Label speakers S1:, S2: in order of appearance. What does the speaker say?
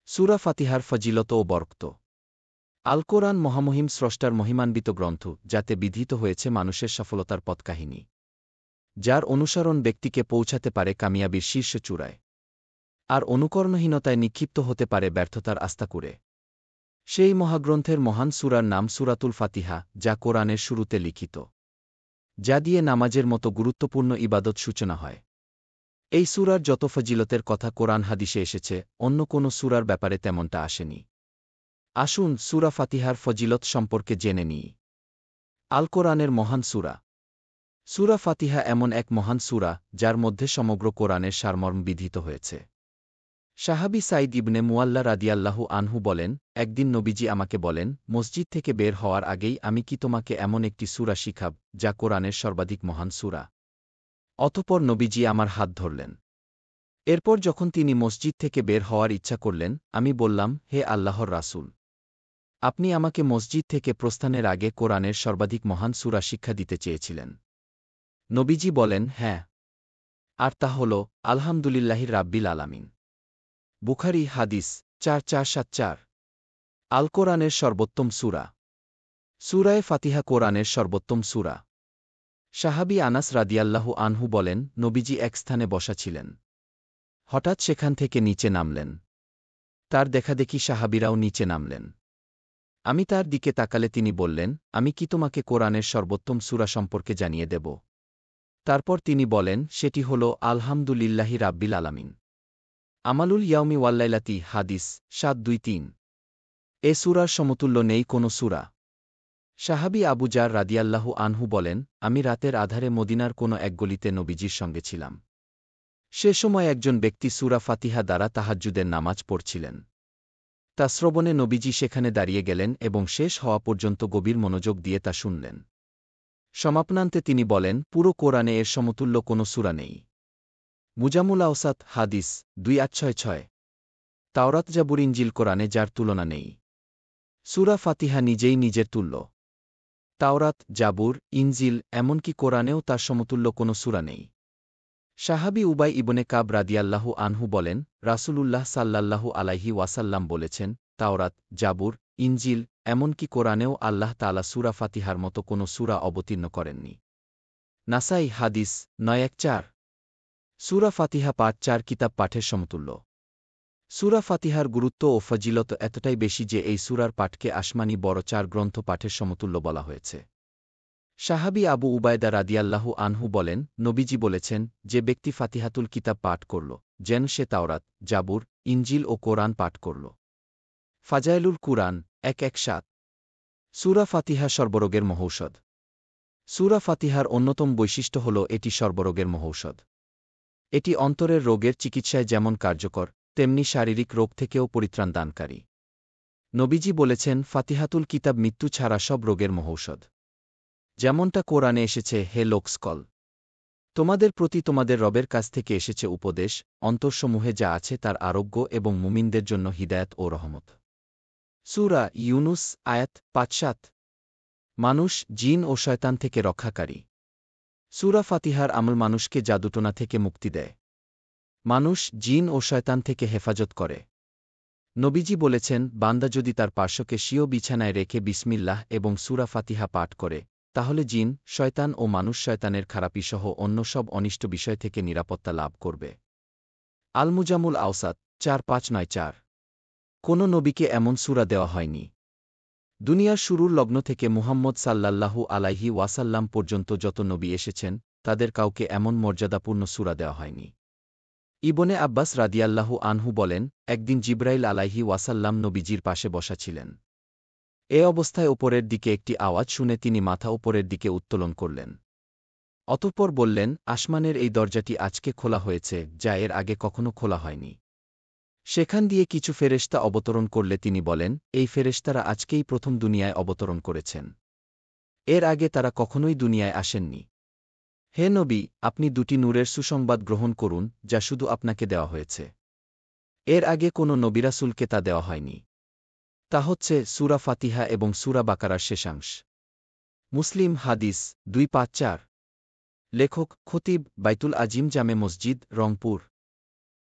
S1: সূরা ফাতিহার ফজিলত ও বরকত। আল কোরআন মহামহিম স্রষ্টার মহিমান্বিত গ্রন্থ, যাতে বিধিত হয়েছে মানুষের সফলতার পথকাহিনী, যার অনুসরণ ব্যক্তিকে পৌঁছাতে পারে কামিয়াবির শীর্ষ চূড়ায়, আর অনুকরণহীনতায় নিক্ষিপ্ত হতে পারে ব্যর্থতার আস্তাকুরে। সেই মহাগ্রন্থের মহান সূরার নাম সূরাতুল ফাতিহা, যা কোরআনের শুরুতে লিখিত, যা দিয়ে নামাজের মতো গুরুত্বপূর্ণ ইবাদত সূচনা হয়। এই সূরার যত ফজিলতের কথা কোরআন হাদিসে এসেছে, অন্য কোনো সূরার ব্যাপারে তেমনটা আসেনি। আসুন সূরা ফাতিহার ফজিলত সম্পর্কে জেনে নিই। আল কোরআনের মহান সূরা। সূরা ফাতিহা এমন এক মহান সূরা, যার মধ্যে সমগ্র কোরআনের সারমর্ম বিধিত হয়েছে। সাহাবী সাঈদ ইবনে মুয়াল্লা রাদিয়াল্লাহু আনহু বলেন, একদিন নবীজি আমাকে বলেন, মসজিদ থেকে বের হওয়ার আগেই আমি কি তোমাকে এমন একটি সূরা শিখাব, যা কোরআনের সর্বাধিক মহান সূরা? অতঃপর নবীজি আমার হাত ধরলেন। এরপর যখন তিনি মসজিদ থেকে বের হওয়ার ইচ্ছা করলেন, আমি বললাম, হে আল্লাহর রাসূল, আপনি আমাকে মসজিদ থেকে প্রস্থানের আগে কোরআনের সর্বাধিক মহান সূরা শিক্ষা দিতে চেয়েছিলেন। নবীজি বলেন, হ্যাঁ, আর তা হল আলহামদুলিল্লাহি রাব্বিল আলামিন। বুখারী হাদিস 4474। আল কোরআনের সর্বোত্তম সূরা। সূরায়ে ফাতিহা কোরআনের সর্বোত্তম সূরা। সাহাবী আনাস রাদিয়াল্লাহু আনহু বলেন, নবীজি এক স্থানে বসা ছিলেন। হঠাৎ সেখান থেকে নিচে নামলেন। তার দেখাদেখি সাহাবীরাও নিচে নামলেন। আমি তার দিকে তাকালে তিনি বললেন, আমি কি তোমাকে কোরআনের সর্বোত্তম সূরা সম্পর্কে জানিয়ে দেব? তারপর তিনি বলেন, সেটি হল আলহামদুলিল্লাহি রাব্বিল আলামিন। আমালুল ইয়াউমি ওয়াল্লাইলাতি হাদিস 723। এ সূরার সমতুল্য নেই কোনো সূরা। সাহাবী আবু জার রাদিয়াল্লাহু আনহু বলেন, আমি রাতের আধারে মদিনার কোনো এক গলিতে নবীজির সঙ্গে ছিলাম। সে সময় একজন ব্যক্তি সূরা ফাতিহা দ্বারা তাহাজ্জুদের নামাজ পড়ছিলেন। তা শ্রবণে নবীজি সেখানে দাঁড়িয়ে গেলেন এবং শেষ হওয়া পর্যন্ত গভীর মনোযোগ দিয়ে তা শুনলেন। সমাপনান্তে তিনি বলেন, পুরো কোরআনে এর সমতুল্য কোনো সূরা নেই। মুজামুল আওসাত হাদিস 2866। তাওরাত জাবুর ইনজিল কোরআনে যার তুলনা নেই। সূরা ফাতিহা নিজেই নিজের তুল্য। তাওরাত, জাবুর, ইনজিল, এমনকি কোরআনেও তার সমতুল্য কোনো সূরা নেই। সাহাবী উবাই ইবনে কাব রাদিয়াল্লাহু আনহু বলেন, রাসূলুল্লাহ সাল্লাল্লাহু আলাইহি ওয়াসাল্লাম বলেছেন, তাওরাত, জাবুর, ইনজিল, এমনকি কোরআনেও আল্লাহ তাআলা সূরা ফাতিহার মতো কোনো সূরা অবতীর্ণ করেননি। নাসাই হাদিস 914। সূরা ফাতিহা পাঠ 4 কিতাব পাঠের সমতুল্য। সূরা ফাতিহার গুরুত্ব ও ফজিলত এতটাই বেশি যে এই সূরার পাঠকে আসমানি বড় 4 গ্রন্থ পাঠের সমতুল্য বলা হয়েছে। সাহাবী আবু উবায়দা রাদিয়াল্লাহু আনহু বলেন, নবীজি বলেছেন, যে ব্যক্তি ফাতিহাতুল কিতাব পাঠ করল, যেন সে তাওরাত, জাবুর, ইনজিল ও কোরআন পাঠ করল। ফাজাইলুল কুরআন 117। সূরা ফাতিহা সর্বরোগের মহৌষধ। সূরা ফাতিহার অন্যতম বৈশিষ্ট্য হল এটি সর্বরোগের মহৌষধ। এটি অন্তরের রোগের চিকিৎসায় যেমন কার্যকর, তেমনি শারীরিক রোগ থেকেও পরিত্রাণ দানকারী। নবীজি বলেছেন, ফাতিহাতুল কিতাব মৃত্যু ছাড়া সব রোগের মহৌষধ। যেমনটা কোরআনে এসেছে, হে লোকসকল, তোমাদের প্রতি তোমাদের রবের কাছ থেকে এসেছে উপদেশ, অন্তরসমূহে যা আছে তার আরোগ্য এবং মুমিনদের জন্য হিদায়াত ও রহমত। সূরা ইউনুস আয়াত 5-7। মানুষ, জিন ও শয়তান থেকে রক্ষাকারী। সূরা ফাতিহার আমল মানুষকে জাদুটোনা থেকে মুক্তি দেয়। মানুষ, জিন ও শয়তান থেকে হেফাজত করে। নবীজি বলেছেন, বান্দা যদি তার পার্শ্বকে স্বীয় বিছানায় রেখে বিসমিল্লাহ এবং সূরা ফাতিহা পাঠ করে, তাহলে জিন, শয়তান ও মানুষ শয়তানের খারাপিসহ অন্য সব অনিষ্ট বিষয় থেকে নিরাপত্তা লাভ করবে। আল মুজামুল আওসাত 4594। কোন নবীকে এমন সূরা দেওয়া হয়নি। দুনিয়ার শুরুর লগ্ন থেকে মুহাম্মদ সাল্লাল্লাহু আলাইহি ওয়াসাল্লাম পর্যন্ত যত নবী এসেছেন, তাদের কাউকে এমন মর্যাদাপূর্ণ সূরা দেওয়া হয়নি। ইবনে আব্বাস রাদিয়াল্লাহু আনহু বলেন, একদিন জিবরাইল আলাইহি ওয়াসাল্লাম নবীজির পাশে বসা ছিলেন। এ অবস্থায় ওপরের দিকে একটি আওয়াজ শুনে তিনি মাথা উপরের দিকে উত্তোলন করলেন। অতঃপর বললেন, আসমানের এই দরজাটি আজকে খোলা হয়েছে, যা এর আগে কখনো খোলা হয়নি। সেখান দিয়ে কিছু ফেরেশতা অবতরণ করলে তিনি বলেন, এই ফেরেশতারা আজকেই প্রথম দুনিয়ায় অবতরণ করেছেন। এর আগে তারা কখনোই দুনিয়ায় আসেননি। হে নবী, আপনি দুটি নূরের সুসংবাদ গ্রহণ করুন, যা শুধু আপনাকে দেওয়া হয়েছে। এর আগে কোনো নবিরাসুলকে তা দেওয়া হয়নি। তা হচ্ছে সূরা ফাতিহা এবং সূরা বাকারার শেষাংশ। মুসলিম হাদিস 254। লেখক খতিব, বাইতুল আজিম জামে মসজিদ, রংপুর।